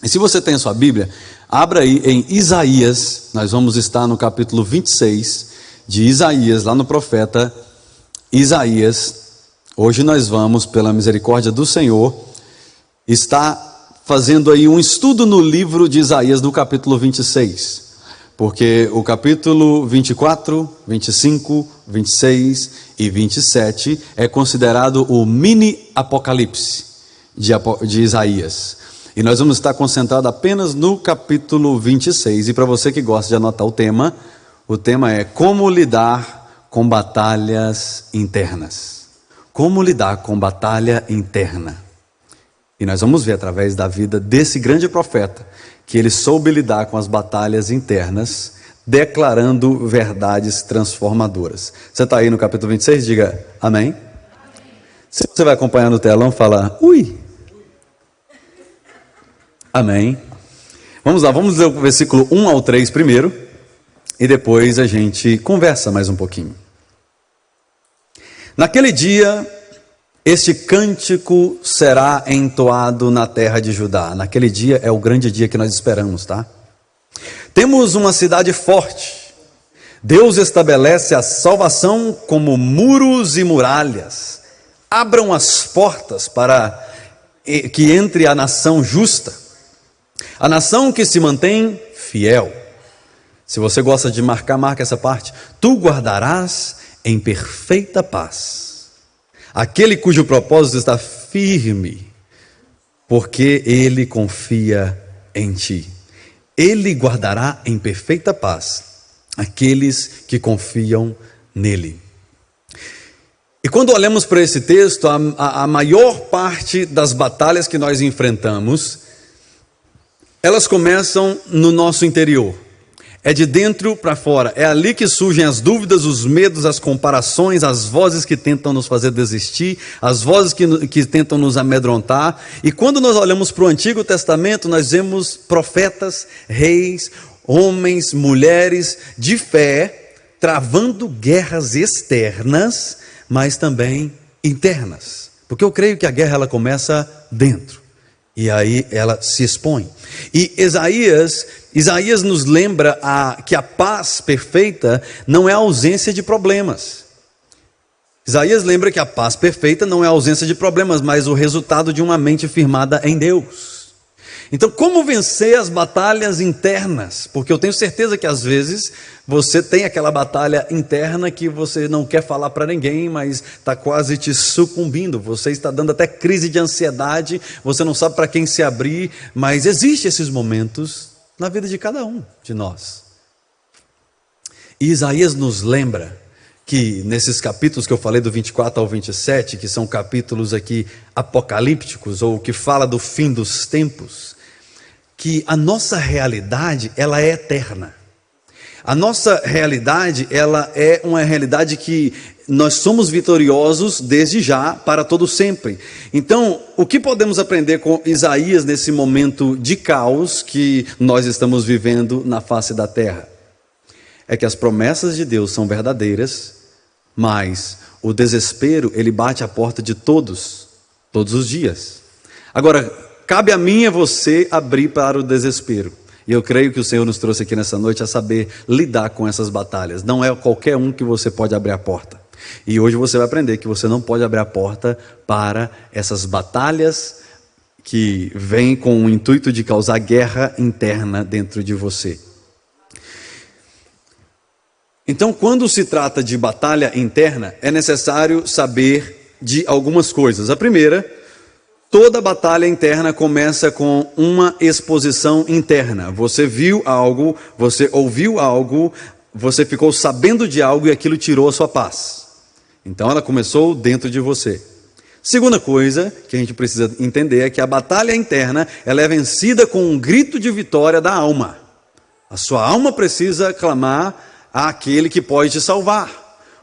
E se você tem a sua Bíblia, abra aí em Isaías. Nós vamos estar no capítulo 26 de Isaías, lá no profeta Isaías. Hoje nós vamos, pela misericórdia do Senhor, estar fazendo aí um estudo no livro de Isaías, no capítulo 26. Porque o capítulo 24, 25, 26 e 27 é considerado o mini Apocalipse de Isaías. E nós vamos estar concentrados apenas no capítulo 26. E para você que gosta de anotar o tema é como lidar com batalhas internas. Como lidar com batalha interna. E nós vamos ver através da vida desse grande profeta, que ele soube lidar com as batalhas internas, declarando verdades transformadoras. Você está aí no capítulo 26? Diga amém. Se você vai acompanhar no telão, fala ui. Amém. Vamos lá, vamos ler o versículo 1 ao 3 primeiro, e depois a gente conversa mais um pouquinho. Naquele dia, este cântico será entoado na terra de Judá. Naquele dia é o grande dia que nós esperamos, tá? Temos uma cidade forte. Deus estabelece a salvação como muros e muralhas. Abram as portas para que entre a nação justa. A nação que se mantém fiel. Se você gosta de marca essa parte. Tu guardarás em perfeita paz aquele cujo propósito está firme, porque ele confia em ti. Ele guardará em perfeita paz aqueles que confiam nele. E quando olhamos para esse texto, a maior parte das batalhas que nós enfrentamos, elas começam no nosso interior. É de dentro para fora. É ali que surgem as dúvidas, os medos, as comparações, as vozes que tentam nos fazer desistir, as vozes que tentam nos amedrontar. E quando nós olhamos para o Antigo Testamento, nós vemos profetas, reis, homens, mulheres de fé, travando guerras externas, mas também internas. Porque eu creio que a guerra ela começa dentro. E aí ela se expõe. E Isaías nos lembra que a paz perfeita não é a ausência de problemas. Isaías lembra que a paz perfeita não é a ausência de problemas, mas o resultado de uma mente firmada em Deus. Então, como vencer as batalhas internas? Porque eu tenho certeza que às vezes você tem aquela batalha interna que você não quer falar para ninguém, mas está quase te sucumbindo. Você está dando até crise de ansiedade, você não sabe para quem se abrir, mas existem esses momentos na vida de cada um de nós. E Isaías nos lembra que nesses capítulos que eu falei do 24 ao 27, que são capítulos aqui apocalípticos, ou que fala do fim dos tempos, que a nossa realidade, ela é eterna. A nossa realidade, ela é uma realidade que nós somos vitoriosos desde já, para todo sempre. Então, o que podemos aprender com Isaías nesse momento de caos que nós estamos vivendo na face da terra? É que as promessas de Deus são verdadeiras, mas o desespero, ele bate a porta de todos os dias. Agora, cabe a mim e a você abrir para o desespero. E eu creio que o Senhor nos trouxe aqui nessa noite a saber lidar com essas batalhas. Não é qualquer um que você pode abrir a porta. E hoje você vai aprender que você não pode abrir a porta para essas batalhas que vêm com o intuito de causar guerra interna dentro de você. Então, quando se trata de batalha interna, é necessário saber de algumas coisas. A primeira, toda batalha interna começa com uma exposição interna. Você viu algo, você ouviu algo, você ficou sabendo de algo e aquilo tirou a sua paz. Então ela começou dentro de você. Segunda coisa que a gente precisa entender é que a batalha interna ela é vencida com um grito de vitória da alma. A sua alma precisa clamar àquele que pode te salvar.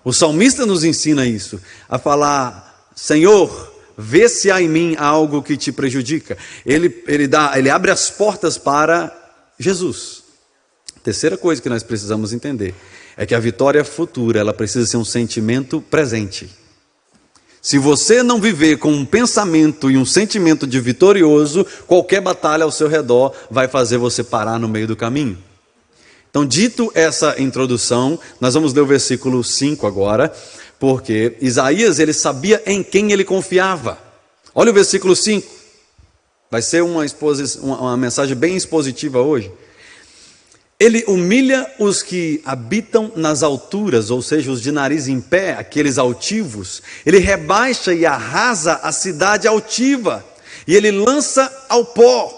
O salmista nos ensina isso, a falar: Senhor, vê se há em mim algo que te prejudica. Ele abre as portas para Jesus. Terceira coisa que nós precisamos entender é que a vitória futura ela precisa ser um sentimento presente. Se você não viver com um pensamento e um sentimento de vitorioso, qualquer batalha ao seu redor vai fazer você parar no meio do caminho. Então, dito essa introdução, nós vamos ler o versículo 5 agora, porque Isaías, ele sabia em quem ele confiava. Olha o versículo 5, vai ser uma mensagem bem expositiva hoje. Ele humilha os que habitam nas alturas, ou seja, os de nariz em pé, aqueles altivos. Ele rebaixa e arrasa a cidade altiva, e ele lança ao pó.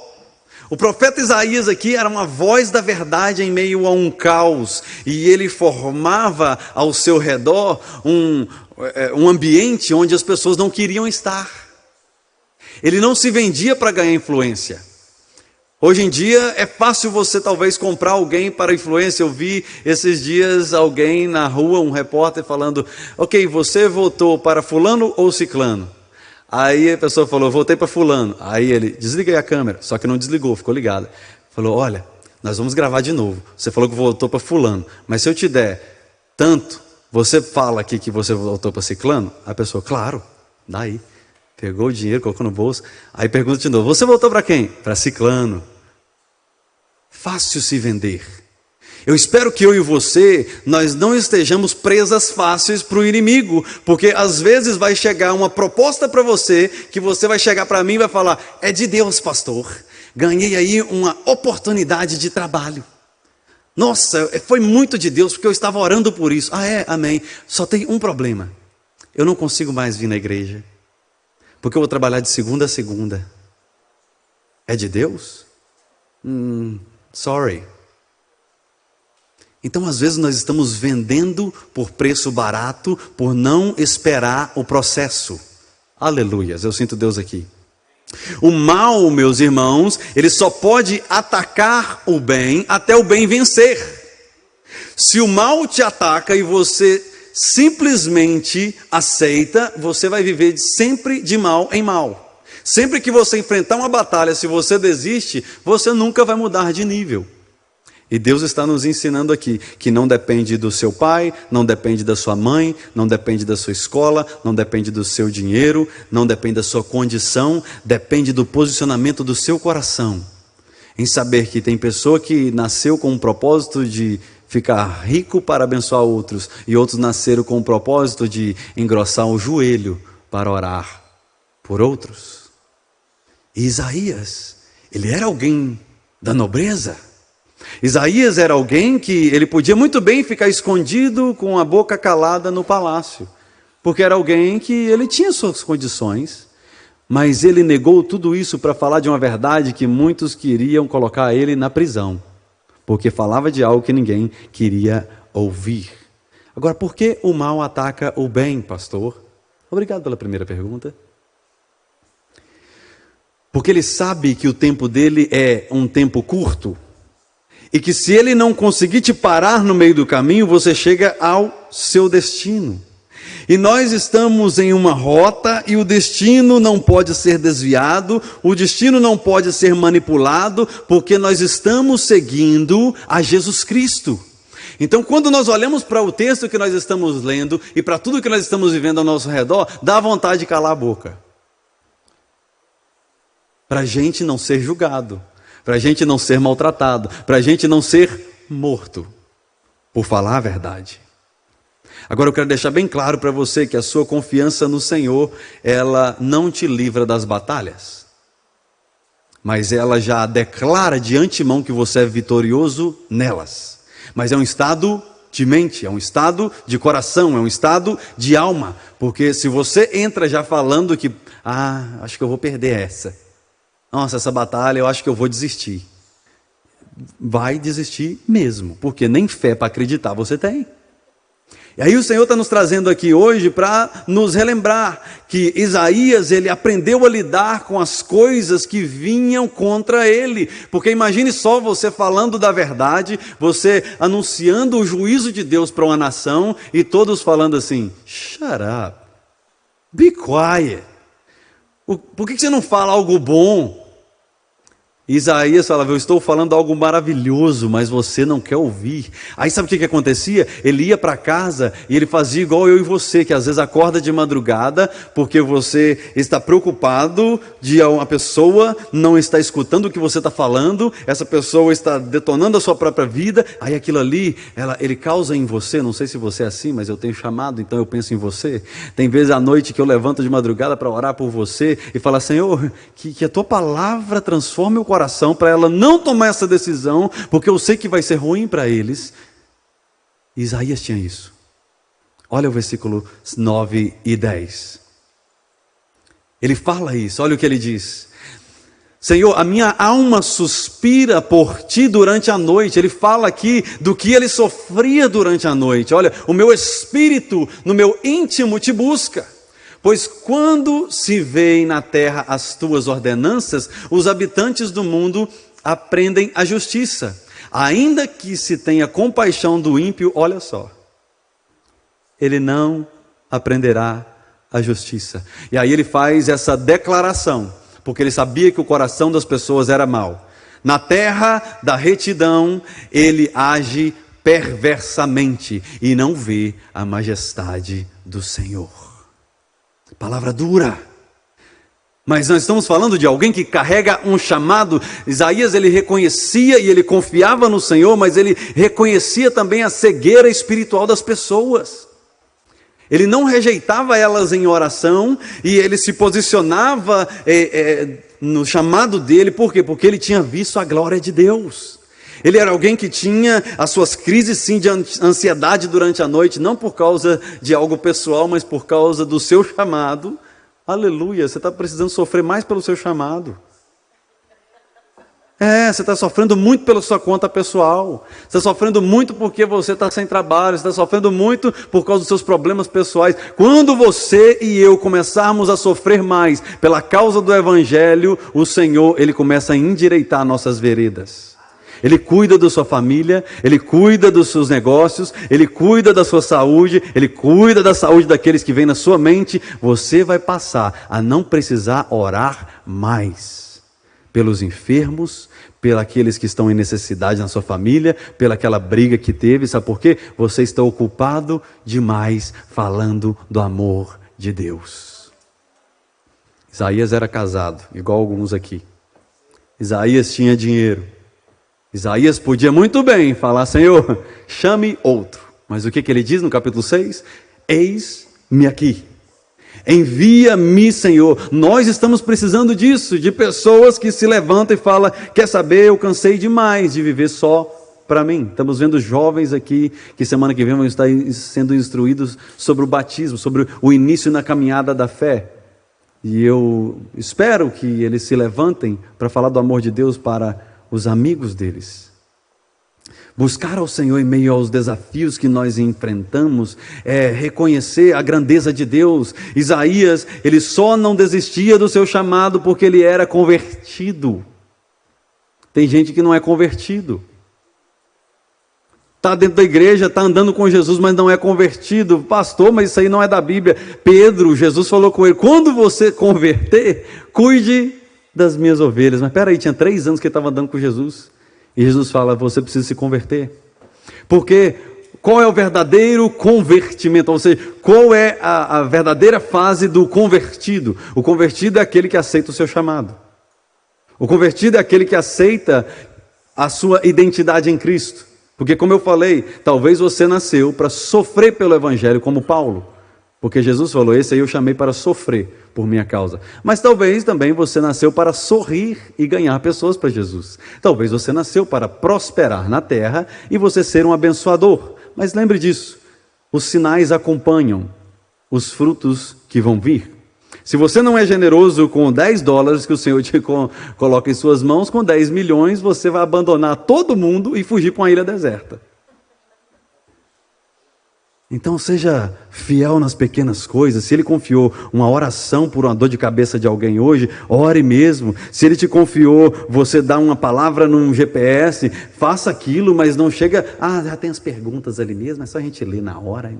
O profeta Isaías aqui era uma voz da verdade em meio a um caos, e ele formava ao seu redor um ambiente onde as pessoas não queriam estar. Ele não se vendia para ganhar influência. Hoje em dia é fácil você talvez comprar alguém para influência. Eu vi esses dias alguém na rua, um repórter falando: ok, você votou para fulano ou ciclano? Aí a pessoa falou: voltei para fulano. Aí ele: desliga aí a câmera. Só que não desligou, ficou ligado. Falou: olha, nós vamos gravar de novo. Você falou que votou para fulano, mas se eu te der tanto, você fala aqui que você votou para ciclano? A pessoa: claro, dá aí. Pegou o dinheiro, colocou no bolso. Aí pergunta de novo: você votou para quem? Para ciclano. Fácil se vender. Eu espero que eu e você, nós não estejamos presas fáceis para o inimigo, porque às vezes vai chegar uma proposta para você, que você vai chegar para mim e vai falar: é de Deus, pastor, ganhei aí uma oportunidade de trabalho. Nossa, foi muito de Deus, porque eu estava orando por isso. Ah, é? Amém. Só tem um problema: eu não consigo mais vir na igreja, porque eu vou trabalhar de segunda a segunda. É de Deus? Sorry. Então, às vezes, nós estamos vendendo por preço barato, por não esperar o processo. Aleluias, eu sinto Deus aqui. O mal, meus irmãos, ele só pode atacar o bem até o bem vencer. Se o mal te ataca e você simplesmente aceita, você vai viver sempre de mal em mal. Sempre que você enfrentar uma batalha, se você desiste, você nunca vai mudar de nível. E Deus está nos ensinando aqui que não depende do seu pai, não depende da sua mãe, não depende da sua escola, não depende do seu dinheiro, não depende da sua condição, depende do posicionamento do seu coração. Em saber que tem pessoa que nasceu com um propósito de ficar rico para abençoar outros, e outros nasceram com o propósito de engrossar o joelho para orar por outros. E Isaías, ele era alguém da nobreza. Isaías era alguém que ele podia muito bem ficar escondido com a boca calada no palácio, porque era alguém que ele tinha suas condições, mas ele negou tudo isso para falar de uma verdade que muitos queriam colocar ele na prisão, porque falava de algo que ninguém queria ouvir. Agora, por que o mal ataca o bem, pastor? Obrigado pela primeira pergunta. Porque ele sabe que o tempo dele é um tempo curto, e que se ele não conseguir te parar no meio do caminho, você chega ao seu destino. E nós estamos em uma rota, e o destino não pode ser desviado, o destino não pode ser manipulado, porque nós estamos seguindo a Jesus Cristo. Então, quando nós olhamos para o texto que nós estamos lendo, e para tudo que nós estamos vivendo ao nosso redor, dá vontade de calar a boca. Para a gente não ser julgado, para a gente não ser maltratado, para a gente não ser morto, por falar a verdade. Agora eu quero deixar bem claro para você que a sua confiança no Senhor, ela não te livra das batalhas, mas ela já declara de antemão que você é vitorioso nelas. Mas é um estado de mente, é um estado de coração, é um estado de alma, porque se você entra já falando que, acho que eu vou perder essa. Nossa, essa batalha eu acho que eu vou desistir. Vai desistir mesmo, porque nem fé para acreditar você tem. E aí o Senhor está nos trazendo aqui hoje para nos relembrar que Isaías, ele aprendeu a lidar com as coisas que vinham contra ele. Porque imagine só você falando da verdade, você anunciando o juízo de Deus para uma nação, e todos falando assim: shut up, be quiet. Por que você não fala algo bom? Isaías falava: eu estou falando algo maravilhoso, mas você não quer ouvir. Aí sabe o que acontecia? Ele ia para casa e ele fazia igual eu e você, que às vezes acorda de madrugada porque você está preocupado de uma pessoa não está escutando o que você está falando, essa pessoa está detonando a sua própria vida, aí aquilo ali, ele causa em você, não sei se você é assim, mas eu tenho chamado, então eu penso em você. Tem vezes à noite que eu levanto de madrugada para orar por você e falar: Senhor, que a tua palavra transforme o coração para ela não tomar essa decisão, porque eu sei que vai ser ruim para eles. Isaías tinha isso. Olha o versículo 9 e 10. Ele fala isso, olha o que ele diz: Senhor, a minha alma suspira por ti durante a noite. Ele fala aqui do que ele sofria durante a noite. Olha, o meu espírito no meu íntimo te busca. Pois quando se veem na terra as tuas ordenanças, os habitantes do mundo aprendem a justiça. Ainda que se tenha compaixão do ímpio, olha só, ele não aprenderá a justiça. E aí ele faz essa declaração, porque ele sabia que o coração das pessoas era mau. Na terra da retidão, ele age perversamente e não vê a majestade do Senhor. Palavra dura, mas nós estamos falando de alguém que carrega um chamado. Isaías, ele reconhecia e ele confiava no Senhor, mas ele reconhecia também a cegueira espiritual das pessoas. Ele não rejeitava elas em oração e ele se posicionava no chamado dele. Por quê? Porque ele tinha visto a glória de Deus. Ele era alguém que tinha as suas crises sim de ansiedade durante a noite, não por causa de algo pessoal, mas por causa do seu chamado. Aleluia, você está precisando sofrer mais pelo seu chamado. Você está sofrendo muito pela sua conta pessoal. Você está sofrendo muito porque você está sem trabalho. Você está sofrendo muito por causa dos seus problemas pessoais. Quando você e eu começarmos a sofrer mais pela causa do Evangelho, o Senhor, Ele começa a endireitar nossas veredas. Ele cuida da sua família, Ele cuida dos seus negócios, Ele cuida da sua saúde, Ele cuida da saúde daqueles que vêm na sua mente. Você vai passar a não precisar orar mais pelos enfermos, pelos que estão em necessidade na sua família, pelaquela briga que teve. Sabe por quê? Você está ocupado demais falando do amor de Deus. Isaías era casado, igual alguns aqui. Isaías tinha dinheiro. Isaías podia muito bem falar: Senhor, chame outro. Mas o que ele diz no capítulo 6? Eis-me aqui. Envia-me, Senhor. Nós estamos precisando disso, de pessoas que se levantam e falam: quer saber, eu cansei demais de viver só para mim. Estamos vendo jovens aqui que semana que vem vão estar sendo instruídos sobre o batismo, sobre o início na caminhada da fé. E eu espero que eles se levantem para falar do amor de Deus para os amigos deles. Buscar ao Senhor em meio aos desafios que nós enfrentamos é reconhecer a grandeza de Deus. Isaías, ele só não desistia do seu chamado porque ele era convertido. Tem gente que não é convertido. Está dentro da igreja, está andando com Jesus, mas não é convertido. Pastor, mas isso aí não é da Bíblia. Pedro, Jesus falou com ele: quando você converter, cuide das minhas ovelhas. Mas espera aí, tinha 3 anos que ele estava andando com Jesus. E Jesus fala: você precisa se converter. Porque qual é o verdadeiro convertimento? Ou seja, qual é a verdadeira fase do convertido? O convertido é aquele que aceita o seu chamado. O convertido é aquele que aceita a sua identidade em Cristo. Porque, como eu falei, talvez você nasceu para sofrer pelo Evangelho como Paulo. Porque Jesus falou: esse aí eu chamei para sofrer por minha causa. Mas talvez também você nasceu para sorrir e ganhar pessoas para Jesus. Talvez você nasceu para prosperar na terra e você ser um abençoador. Mas lembre disso, os sinais acompanham os frutos que vão vir. Se você não é generoso com $10 que o Senhor te coloca em suas mãos, com 10 milhões você vai abandonar todo mundo e fugir para uma ilha deserta. Então seja fiel nas pequenas coisas. Se Ele confiou uma oração por uma dor de cabeça de alguém hoje, ore mesmo. Se Ele te confiou você dar uma palavra num GPS, faça aquilo, mas não chega: já tem as perguntas ali mesmo, é só a gente ler na hora.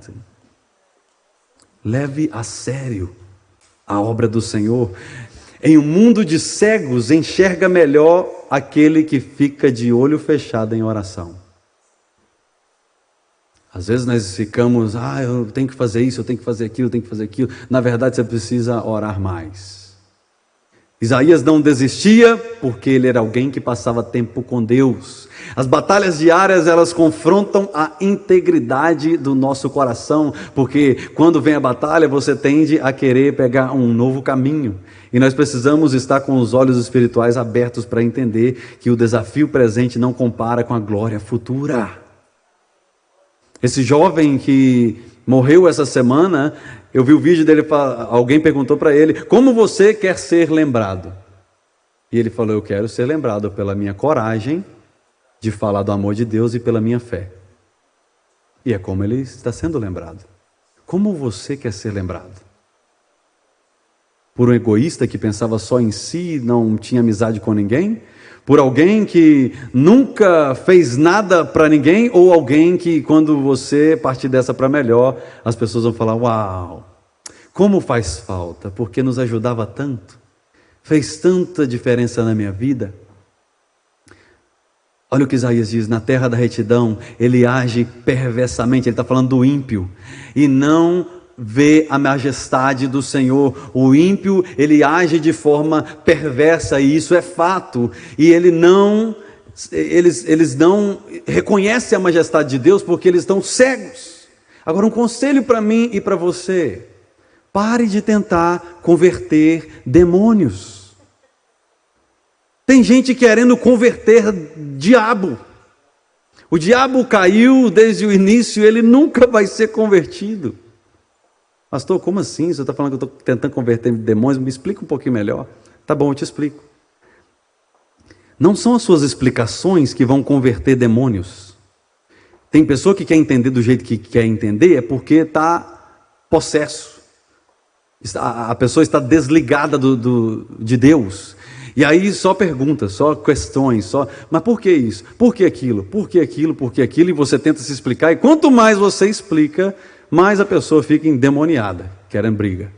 Leve a sério a obra do Senhor. Em um mundo de cegos, enxerga melhor aquele que fica de olho fechado em oração. Às vezes nós ficamos, eu tenho que fazer isso, eu tenho que fazer aquilo, eu tenho que fazer aquilo. Na verdade, você precisa orar mais. Isaías não desistia porque ele era alguém que passava tempo com Deus. As batalhas diárias, elas confrontam a integridade do nosso coração, porque quando vem a batalha, você tende a querer pegar um novo caminho. E nós precisamos estar com os olhos espirituais abertos para entender que o desafio presente não compara com a glória futura. Esse jovem que morreu essa semana, eu vi o vídeo dele, alguém perguntou para ele, como você quer ser lembrado? E ele falou, eu quero ser lembrado pela minha coragem de falar do amor de Deus e pela minha fé. E é como ele está sendo lembrado. Como você quer ser lembrado? Por um egoísta que pensava só em si, não tinha amizade com ninguém? Por alguém que nunca fez nada para ninguém? Ou alguém que, quando você partir dessa para melhor, as pessoas vão falar, uau, como faz falta, porque nos ajudava tanto, fez tanta diferença na minha vida. Olha o que Isaías diz, na terra da retidão, ele age perversamente, ele está falando do ímpio, e não vê a majestade do Senhor. O ímpio, ele age de forma perversa, e isso é fato, e eles não reconhecem a majestade de Deus, porque eles estão cegos. Agora um conselho para mim e para você, pare de tentar converter demônios. Tem gente querendo converter diabo. O diabo caiu desde o início, ele nunca vai ser convertido. Pastor, como assim? Você está falando que eu estou tentando converter demônios? Me explica um pouquinho melhor. Tá bom, eu te explico. Não são as suas explicações que vão converter demônios. Tem pessoa que quer entender do jeito que quer entender, é porque está possesso. A pessoa está desligada de Deus. E aí só perguntas, só questões, mas por que isso? Por que aquilo? Por que aquilo? Por que aquilo? E você tenta se explicar, e quanto mais você explica, mais a pessoa fica endemoniada, querendo briga.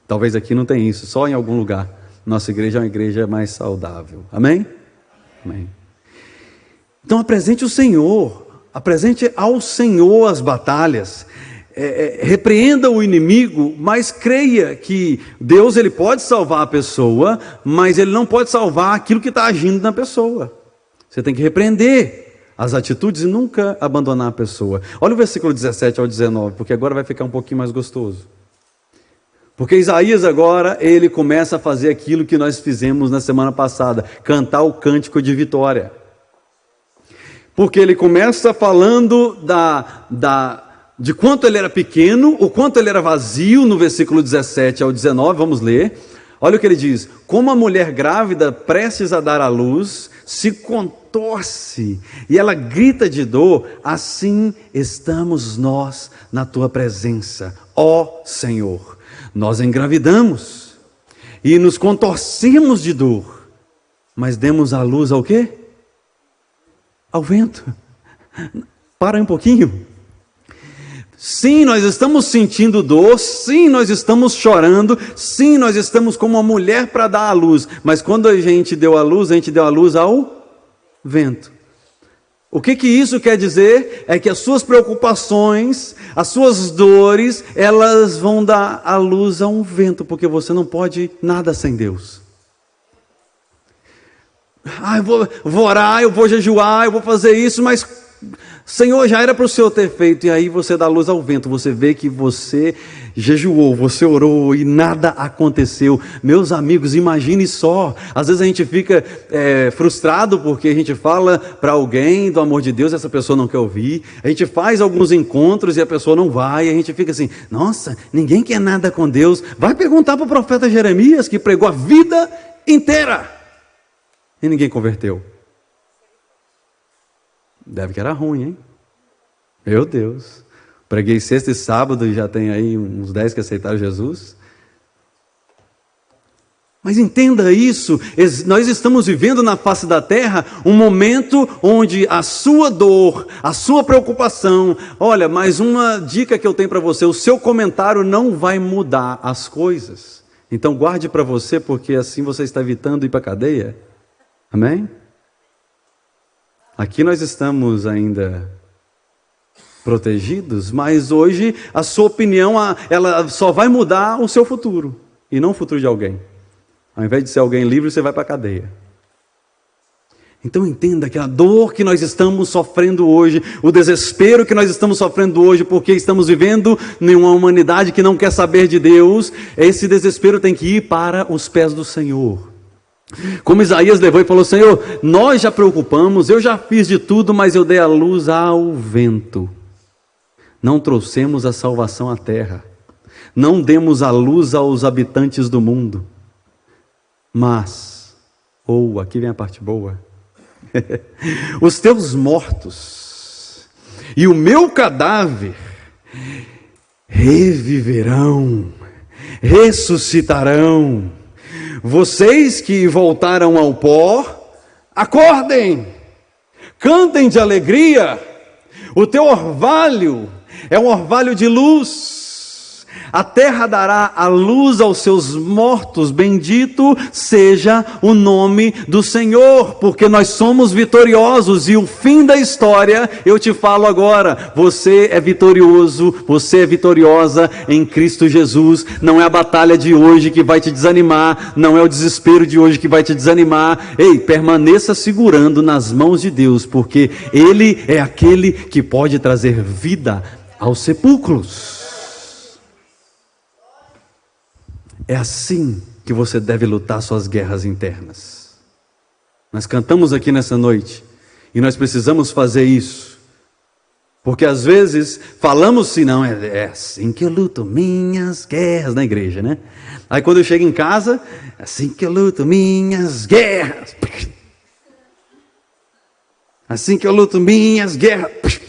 Talvez aqui não tenha isso, só em algum lugar. Nossa igreja é uma igreja mais saudável. Amém? Amém. Então apresente o Senhor, apresente ao Senhor as batalhas. Repreenda o inimigo, mas creia que Deus, ele pode salvar a pessoa, mas ele não pode salvar aquilo que está agindo na pessoa. Você tem que repreender as atitudes e nunca abandonar a pessoa. Olha o versículo 17 ao 19, porque agora vai ficar um pouquinho mais gostoso. Porque Isaías agora, ele começa a fazer aquilo que nós fizemos na semana passada, cantar o cântico de vitória. Porque ele começa falando de quanto ele era pequeno, o quanto ele era vazio, no versículo 17 ao 19, vamos ler. Olha o que ele diz, como a mulher grávida prestes a dar à luz, se contorce, e ela grita de dor, assim estamos nós na tua presença, ó Senhor. Nós engravidamos, e nos contorcemos de dor, mas demos à luz ao quê? Ao vento. Para um pouquinho. Sim, nós estamos sentindo dor, sim, nós estamos chorando, sim, nós estamos como uma mulher para dar à luz, mas quando a gente deu à luz ao vento. O que isso quer dizer? É que as suas preocupações, as suas dores, elas vão dar à luz a um vento, porque você não pode nada sem Deus. Eu vou orar, eu vou jejuar, eu vou fazer isso, mas Senhor, já era para o Senhor ter feito, e aí você dá luz ao vento, você vê que você jejuou, você orou e nada aconteceu. Meus amigos, imagine só, às vezes a gente fica frustrado porque a gente fala para alguém do amor de Deus e essa pessoa não quer ouvir, a gente faz alguns encontros e a pessoa não vai, e a gente fica assim, nossa, ninguém quer nada com Deus. Vai perguntar para o profeta Jeremias, que pregou a vida inteira e ninguém converteu. Deve que era ruim, hein? Meu Deus. Preguei sexta e sábado e já tem aí uns 10 que aceitaram Jesus. Mas entenda isso, nós estamos vivendo na face da terra um momento onde a sua dor, a sua preocupação, olha, mais uma dica que eu tenho para você, o seu comentário não vai mudar as coisas. Então guarde para você, porque assim você está evitando ir para a cadeia. Amém? Aqui nós estamos ainda protegidos, mas hoje a sua opinião, ela só vai mudar o seu futuro, e não o futuro de alguém. Ao invés de ser alguém livre, você vai para a cadeia. Então entenda que a dor que nós estamos sofrendo hoje, o desespero que nós estamos sofrendo hoje, porque estamos vivendo em uma humanidade que não quer saber de Deus, esse desespero tem que ir para os pés do Senhor. Como Isaías levou e falou: Senhor, nós já preocupamos, eu já fiz de tudo, mas eu dei a luz ao vento. Não trouxemos a salvação à terra, não demos a luz aos habitantes do mundo, mas, aqui vem a parte boa, os teus mortos e o meu cadáver reviverão, ressuscitarão. Vocês que voltaram ao pó, acordem, cantem de alegria, o teu orvalho é um orvalho de luz. A terra dará a luz aos seus mortos, bendito seja o nome do Senhor, porque nós somos vitoriosos, e o fim da história, eu te falo agora, você é vitorioso, você é vitoriosa em Cristo Jesus. Não é a batalha de hoje que vai te desanimar, não é o desespero de hoje que vai te desanimar. Ei, permaneça segurando nas mãos de Deus, porque Ele é aquele que pode trazer vida aos sepulcros. É assim que você deve lutar suas guerras internas. Nós cantamos aqui nessa noite, e nós precisamos fazer isso, porque às vezes falamos assim, não, é assim que eu luto minhas guerras na igreja, né? Aí quando eu chego em casa, é assim que eu luto minhas guerras. Assim que eu luto minhas guerras.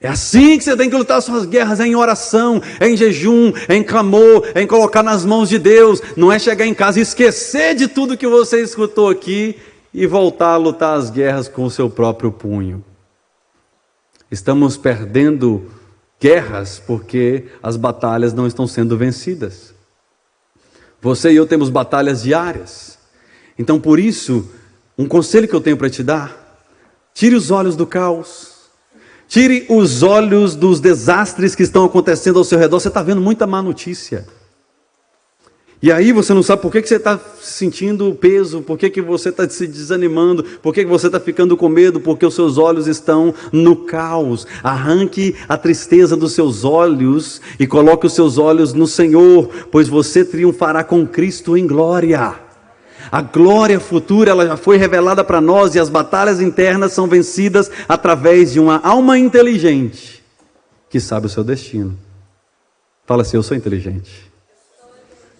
É assim que você tem que lutar suas guerras, é em oração, é em jejum, é em clamor, é em colocar nas mãos de Deus. Não é chegar em casa e esquecer de tudo que você escutou aqui e voltar a lutar as guerras com o seu próprio punho. Estamos perdendo guerras porque as batalhas não estão sendo vencidas. Você e eu temos batalhas diárias. Então por isso, um conselho que eu tenho para te dar: tire os olhos do caos. Tire os olhos dos desastres que estão acontecendo ao seu redor. Você está vendo muita má notícia. E aí você não sabe por que você está sentindo peso, por que você está se desanimando, por que você está ficando com medo, porque os seus olhos estão no caos. Arranque a tristeza dos seus olhos e coloque os seus olhos no Senhor, pois você triunfará com Cristo em glória. A glória futura, ela já foi revelada para nós, e as batalhas internas são vencidas através de uma alma inteligente, que sabe o seu destino. Fala assim: eu sou inteligente.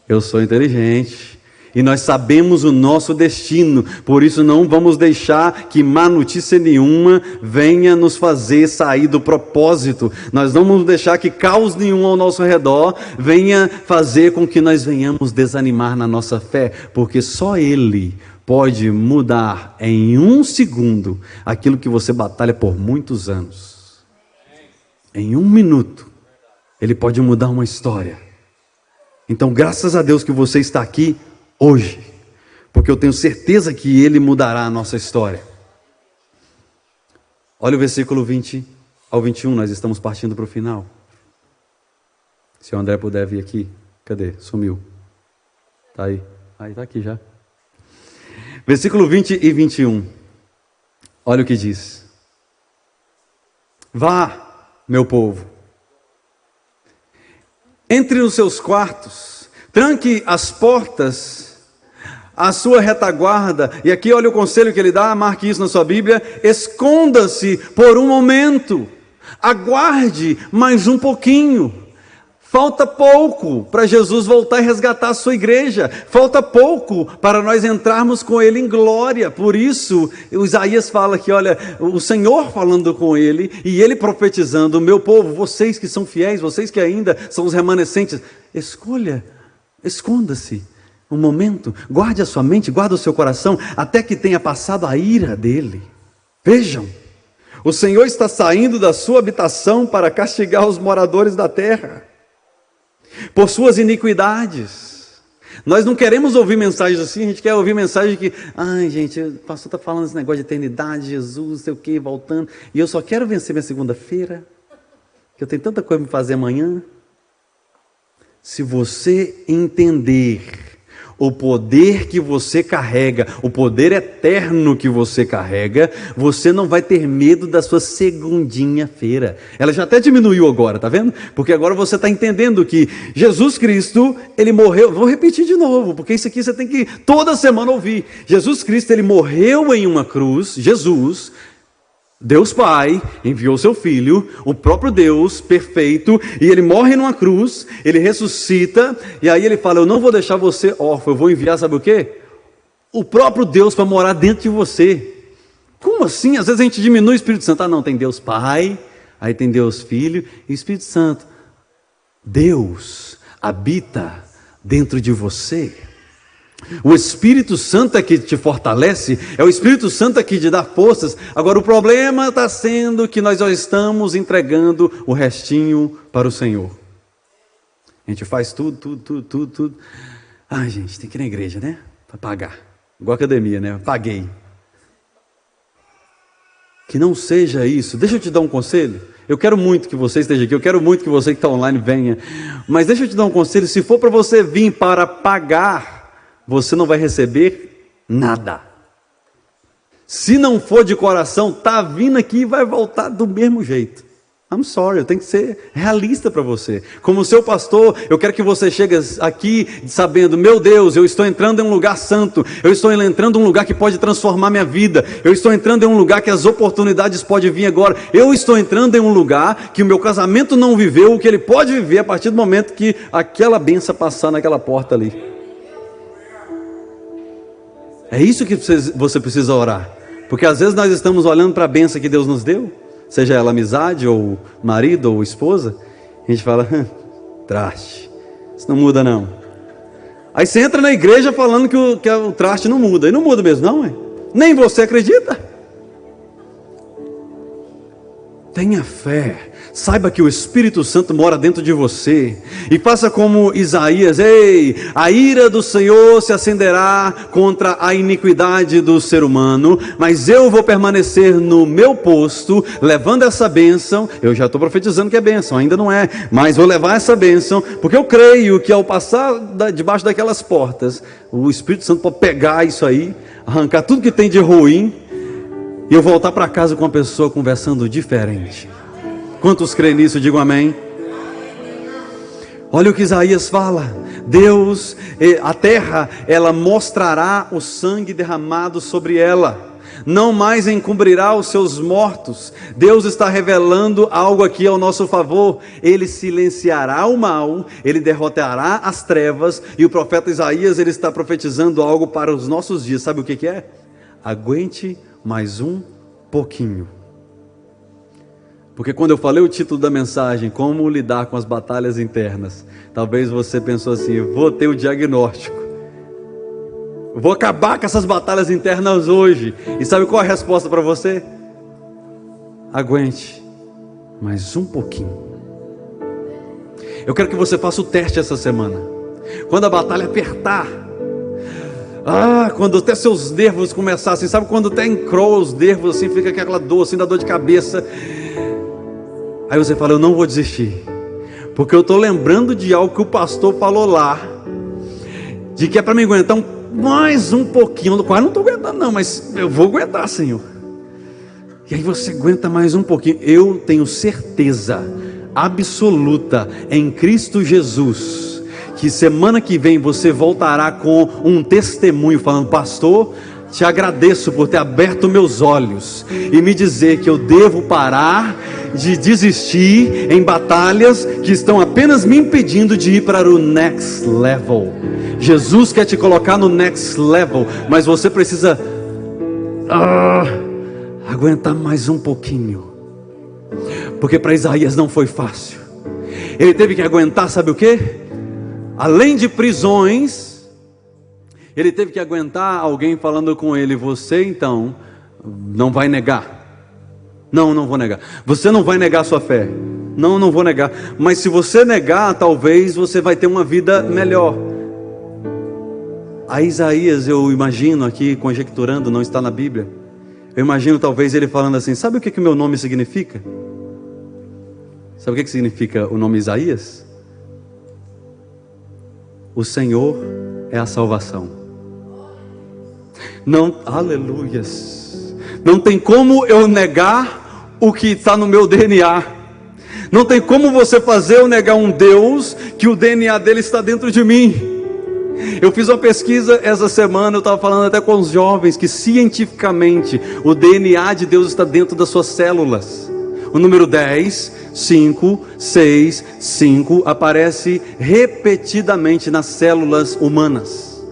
Eu sou inteligente. E nós sabemos o nosso destino, por isso não vamos deixar que má notícia nenhuma venha nos fazer sair do propósito. Nós não vamos deixar que caos nenhum ao nosso redor venha fazer com que nós venhamos desanimar na nossa fé, porque só Ele pode mudar em um segundo aquilo que você batalha por muitos anos. Em um minuto, Ele pode mudar uma história. Então, graças a Deus que você está aqui hoje, porque eu tenho certeza que Ele mudará a nossa história. Olha o versículo 20 ao 21, nós estamos partindo para o final. Se o André puder vir aqui. Cadê? Sumiu. Está aí. Aí, está aqui já. Versículo 20 e 21. Olha o que diz: vá, meu povo, entre nos seus quartos, tranque as portas, a sua retaguarda. E aqui olha o conselho que ele dá, marque isso na sua Bíblia: esconda-se por um momento, aguarde mais um pouquinho. Falta pouco para Jesus voltar e resgatar a sua igreja. Falta pouco para nós entrarmos com Ele em glória. Por isso, o Isaías fala aqui, olha, o Senhor falando com ele e ele profetizando: meu povo, vocês que são fiéis, vocês que ainda são os remanescentes, esconda-se um momento, guarde a sua mente, guarde o seu coração, até que tenha passado a ira dele. Vejam, o Senhor está saindo da sua habitação para castigar os moradores da terra. por suas iniquidades. Nós não queremos ouvir mensagens assim, a gente quer ouvir mensagem que, ai gente, o pastor está falando esse negócio de eternidade, Jesus, não sei o que, voltando, e eu só quero vencer minha segunda-feira, que eu tenho tanta coisa para fazer amanhã. Se você entender o poder que você carrega, o poder eterno que você carrega, você não vai ter medo da sua segundinha-feira. Ela já até diminuiu agora, tá vendo? Porque agora você está entendendo que Jesus Cristo, Ele morreu, vou repetir de novo, porque isso aqui você tem que toda semana ouvir. Jesus Cristo, Ele morreu em uma cruz, Jesus, Deus Pai enviou seu Filho, o próprio Deus perfeito, e Ele morre numa cruz, Ele ressuscita, e aí Ele fala, eu não vou deixar você órfão, eu vou enviar, sabe o quê? O próprio Deus para morar dentro de você. Como assim? Às vezes a gente diminui o Espírito Santo, não, tem Deus Pai, aí tem Deus Filho e Espírito Santo. Deus habita dentro de você. O Espírito Santo é que te fortalece, é o Espírito Santo é que te dá forças. Agora o problema está sendo que nós já estamos entregando o restinho para o Senhor. A gente faz tudo. Ai gente, tem que ir na igreja, né? Para pagar, igual academia, né? Paguei. Que não seja isso. Deixa eu te dar um conselho. Eu quero muito que você esteja aqui, eu quero muito que você que está online venha. Mas deixa eu te dar um conselho, se for para você vir para pagar, você não vai receber nada. Se não for de coração, está vindo aqui e vai voltar do mesmo jeito. I'm sorry, eu tenho que ser realista para você. Como seu pastor, eu quero que você chegue aqui sabendo, meu Deus, eu estou entrando em um lugar santo, eu estou entrando em um lugar que pode transformar minha vida, eu estou entrando em um lugar que as oportunidades podem vir agora, eu estou entrando em um lugar que o meu casamento não viveu, o que ele pode viver a partir do momento que aquela benção passar naquela porta ali. É isso que você precisa orar. Porque às vezes nós estamos olhando para a bênção que Deus nos deu, seja ela amizade, ou marido, ou esposa, a gente fala, traste, isso não muda não. Aí você entra na igreja falando que o traste não muda, e não muda mesmo não, nem você acredita. Tenha fé, saiba que o Espírito Santo mora dentro de você, e faça como Isaías, ei, a ira do Senhor se acenderá contra a iniquidade do ser humano, mas eu vou permanecer no meu posto, levando essa bênção, eu já estou profetizando que é bênção, ainda não é, mas vou levar essa bênção, porque eu creio que ao passar debaixo daquelas portas, o Espírito Santo pode pegar isso aí, arrancar tudo que tem de ruim, e eu voltar para casa com uma pessoa conversando diferente. Quantos creem nisso? Digam amém. Olha o que Isaías fala. Deus, a terra, ela mostrará o sangue derramado sobre ela. Não mais encobrirá os seus mortos. Deus está revelando algo aqui ao nosso favor. Ele silenciará o mal, ele derrotará as trevas. E o profeta Isaías, ele está profetizando algo para os nossos dias. Sabe o que é? Aguente mais um pouquinho. Porque quando eu falei o título da mensagem, como lidar com as batalhas internas, talvez você pensou assim, eu vou ter o diagnóstico, eu vou acabar com essas batalhas internas hoje. E sabe qual é a resposta para você? Aguente mais um pouquinho. Eu quero que você faça o teste essa semana. Quando a batalha apertar, quando até seus nervos começassem, sabe quando até encroa os nervos assim, fica aquela dor assim, da dor de cabeça. Aí você fala, eu não vou desistir, porque eu estou lembrando de algo que o pastor falou lá, de que é para me aguentar mais um pouquinho. Eu quase não estou aguentando não, mas eu vou aguentar, Senhor. E aí você aguenta mais um pouquinho. Eu tenho certeza absoluta em Cristo Jesus, que semana que vem você voltará com um testemunho falando, pastor, te agradeço por ter aberto meus olhos e me dizer que eu devo parar de desistir em batalhas que estão apenas me impedindo de ir para o next level. Jesus quer te colocar no next level, mas você precisa aguentar mais um pouquinho, porque para Isaías não foi fácil. Ele teve que aguentar, sabe o que? Além de prisões, ele teve que aguentar alguém falando com ele, você então não vai negar. Não vou negar. Você não vai negar a sua fé. Não, não vou negar. Mas se você negar, talvez você vai ter uma vida melhor. A Isaías, eu imagino aqui, conjecturando, não está na Bíblia. Eu imagino talvez ele falando assim: sabe o que o meu nome significa? Sabe o que significa o nome Isaías? O Senhor é a salvação. Não, aleluias. Não tem como eu negar o que está no meu DNA. Não tem como você fazer eu negar um Deus que o DNA dele está dentro de mim. Eu fiz uma pesquisa essa semana, eu estava falando até com os jovens, que cientificamente o DNA de Deus está dentro das suas células. O número 10, 5, 6, 5 aparece repetidamente nas células humanas.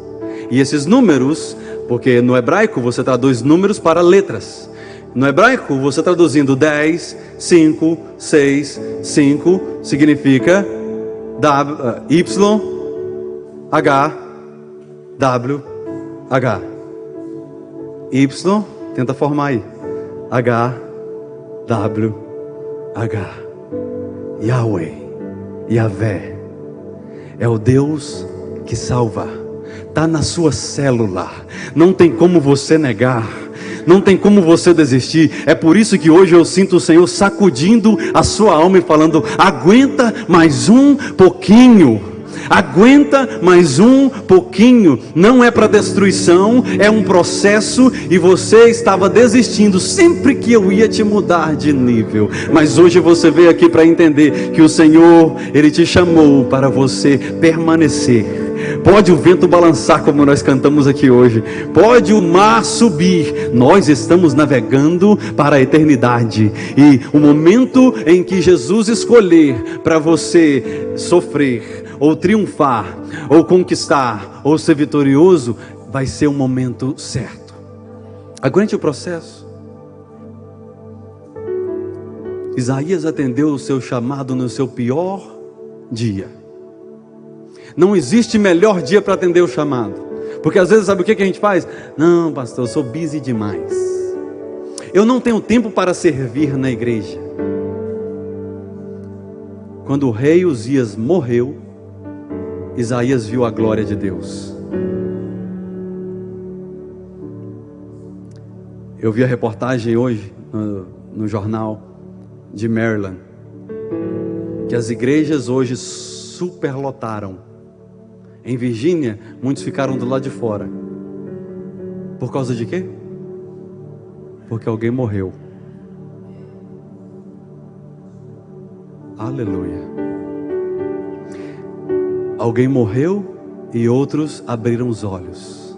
E esses números, porque no hebraico você traduz números para letras. No hebraico você traduzindo 10, 5, 6, 5 significa Y, H, W, H. Y, tenta formar aí. H, W, H. Yahweh, Yahvé, é o Deus que salva. Está na sua célula. Não tem como você negar. Não tem como você desistir. É por isso que hoje eu sinto o Senhor sacudindo a sua alma e falando: aguenta mais um pouquinho. Aguenta mais um pouquinho. Não é para destruição, é um processo. E você estava desistindo sempre que eu ia te mudar de nível. Mas hoje você veio aqui para entender que o Senhor, Ele te chamou para você permanecer. Pode o vento balançar, como nós cantamos aqui hoje, pode o mar subir, nós estamos navegando para a eternidade. E o momento em que Jesus escolher para você sofrer, ou triunfar, ou conquistar, ou ser vitorioso, vai ser o momento certo. Aguente o processo. Isaías atendeu o seu chamado no seu pior dia. Não existe melhor dia para atender o chamado. Porque às vezes sabe o que a gente faz? Não, pastor, eu sou busy demais. Eu não tenho tempo para servir na igreja. Quando o rei Uzias morreu, Isaías viu a glória de Deus. Eu vi a reportagem hoje no jornal de Maryland, que as igrejas hoje superlotaram. Em Virgínia, muitos ficaram do lado de fora. Por causa de quê? Porque alguém morreu. Aleluia. Alguém morreu e outros abriram os olhos.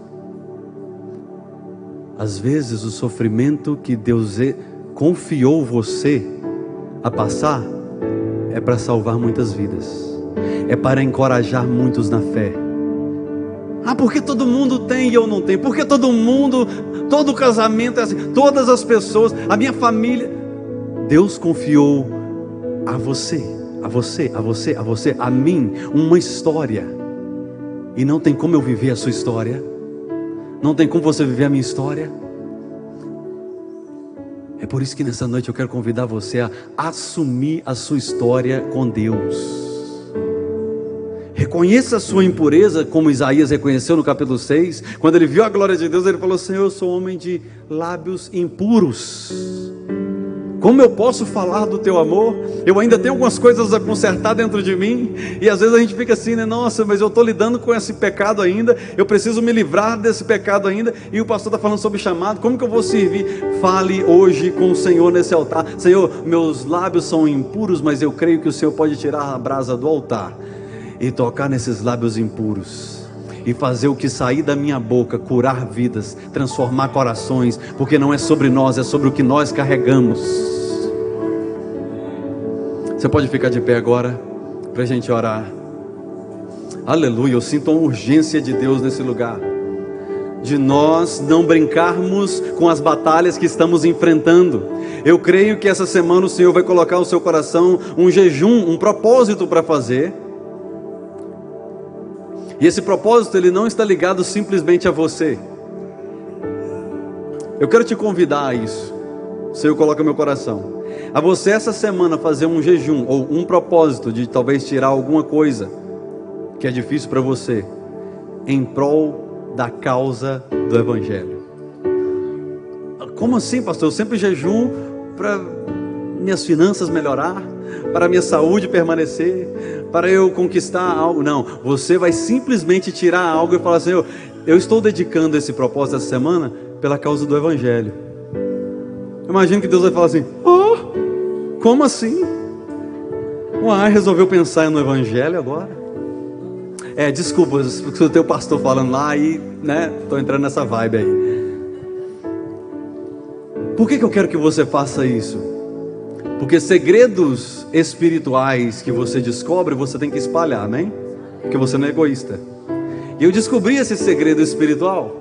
Às vezes o sofrimento que Deus confiou você a passar é para salvar muitas vidas, é para encorajar muitos na fé. Ah, porque todo mundo tem e eu não tenho? Porque todo mundo, todo casamento é assim, todas as pessoas, a minha família. Deus confiou a você, a mim, uma história. E não tem como eu viver a sua história. Não tem como você viver a minha história. É por isso que nessa noite eu quero convidar você a assumir a sua história com Deus. Reconheça a sua impureza, como Isaías reconheceu no capítulo 6. Quando ele viu a glória de Deus, ele falou: Senhor, eu sou homem de lábios impuros. Como eu posso falar do teu amor? Eu ainda tenho algumas coisas a consertar dentro de mim. E às vezes a gente fica assim, né? Nossa, mas eu estou lidando com esse pecado ainda. Eu preciso me livrar desse pecado ainda. E o pastor está falando sobre chamado. Como que eu vou servir? Fale hoje com o Senhor nesse altar. Senhor, meus lábios são impuros, mas eu creio que o Senhor pode tirar a brasa do altar e tocar nesses lábios impuros e fazer o que sair da minha boca curar vidas, transformar corações, porque não é sobre nós, é sobre o que nós carregamos. Você pode ficar de pé agora para a gente orar. Aleluia, eu sinto uma urgência de Deus nesse lugar, de nós não brincarmos com as batalhas que estamos enfrentando. Eu creio que essa semana o Senhor vai colocar no seu coração um jejum, um propósito para fazer. E esse propósito, ele não está ligado simplesmente a você. Eu quero te convidar a isso. o Senhor coloca no meu coração, a você essa semana fazer um jejum, ou um propósito de talvez tirar alguma coisa que é difícil para você, em prol da causa do Evangelho. Como assim, pastor? Eu sempre jejuo para minhas finanças melhorar, para minha saúde permanecer, para eu conquistar algo. Não, você vai simplesmente tirar algo e falar: Senhor, eu estou dedicando esse propósito essa semana pela causa do Evangelho. Imagino que Deus vai falar assim: oh, como assim? Uai, resolveu pensar no Evangelho agora? Desculpa, porque o teu pastor falando lá e, estou entrando nessa vibe aí. Por que eu quero que você faça isso? Porque segredos espirituais que você descobre, você tem que espalhar, amém? Porque você não é egoísta. E eu descobri esse segredo espiritual,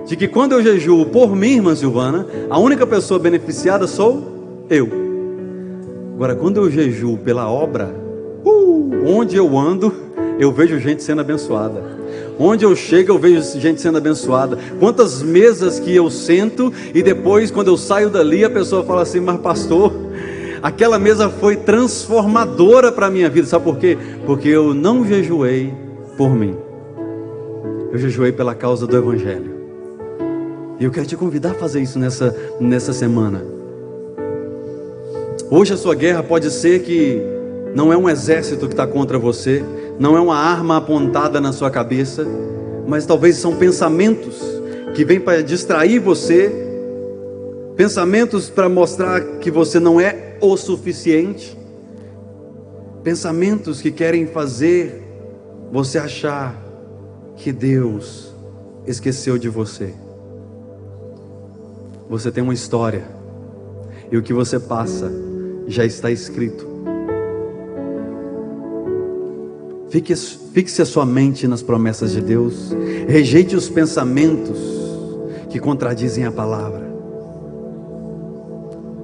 de que quando eu jejuo por mim, irmã Silvana, a única pessoa beneficiada sou eu. Agora, quando eu jejuo pela obra, onde eu ando, eu vejo gente sendo abençoada. Onde eu chego, eu vejo gente sendo abençoada. Quantas mesas que eu sento e depois, quando eu saio dali, a pessoa fala assim: mas pastor, aquela mesa foi transformadora para a minha vida. Sabe por quê? Porque eu não jejuei por mim, eu jejuei pela causa do Evangelho. E eu quero te convidar a fazer isso nessa semana. Hoje a sua guerra pode ser que não é um exército que está contra você, não é uma arma apontada na sua cabeça, mas talvez são pensamentos que vêm para distrair você, pensamentos para mostrar que você não é o suficiente, pensamentos que querem fazer você achar que Deus esqueceu de você. Você tem uma história, e o que você passa já está escrito. Fixe a sua mente nas promessas de Deus. Rejeite os pensamentos que contradizem a palavra.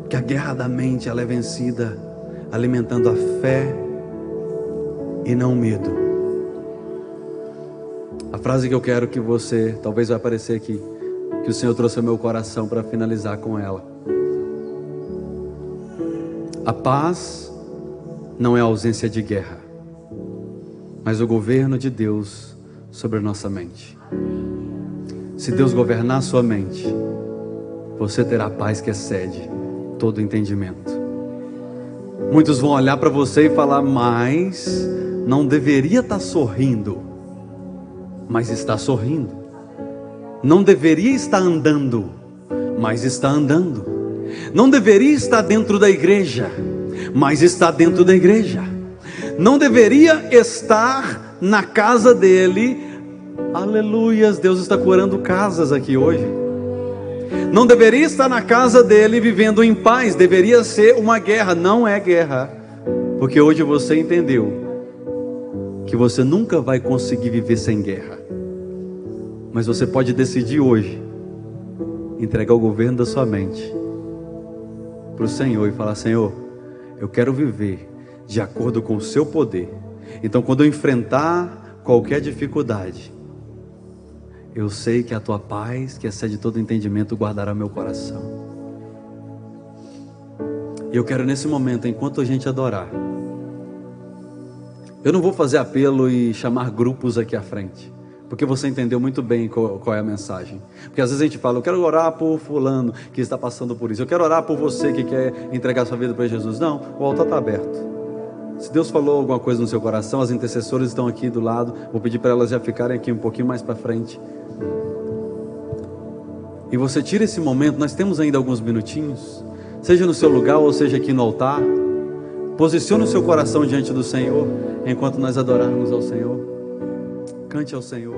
Que a guerra da mente ela é vencida alimentando a fé e não o medo. A frase que eu quero que você, talvez vai aparecer aqui, que o Senhor trouxe ao meu coração para finalizar com ela. A paz não é a ausência de guerra, mas o governo de Deus sobre a nossa mente. Se Deus governar a sua mente, você terá paz que excede todo entendimento. Muitos vão olhar para você e falar: mas não deveria estar sorrindo, mas está sorrindo. Não deveria estar andando, mas está andando. Não deveria estar dentro da igreja, mas está dentro da igreja. Não deveria estar na casa dele. Aleluias, Deus está curando casas aqui hoje. Não deveria estar na casa dele vivendo em paz, deveria ser uma guerra. Não é guerra, porque hoje você entendeu que você nunca vai conseguir viver sem guerra. Mas você pode decidir hoje entregar o governo da sua mente para o Senhor e falar: Senhor, eu quero viver de acordo com o seu poder. Então, quando eu enfrentar qualquer dificuldade, eu sei que a tua paz, que excede todo entendimento, guardará meu coração. E eu quero nesse momento, enquanto a gente adorar, eu não vou fazer apelo e chamar grupos aqui à frente, porque você entendeu muito bem qual é a mensagem. Porque às vezes a gente fala: eu quero orar por fulano que está passando por isso, eu quero orar por você que quer entregar sua vida para Jesus. Não, o altar está aberto. Se Deus falou alguma coisa no seu coração, as intercessoras estão aqui do lado. Vou pedir para elas já ficarem aqui um pouquinho mais para frente. E você tira esse momento, nós temos ainda alguns minutinhos, seja no seu lugar ou seja aqui no altar. Posicione o seu coração diante do Senhor, enquanto nós adorarmos ao Senhor. Cante ao Senhor.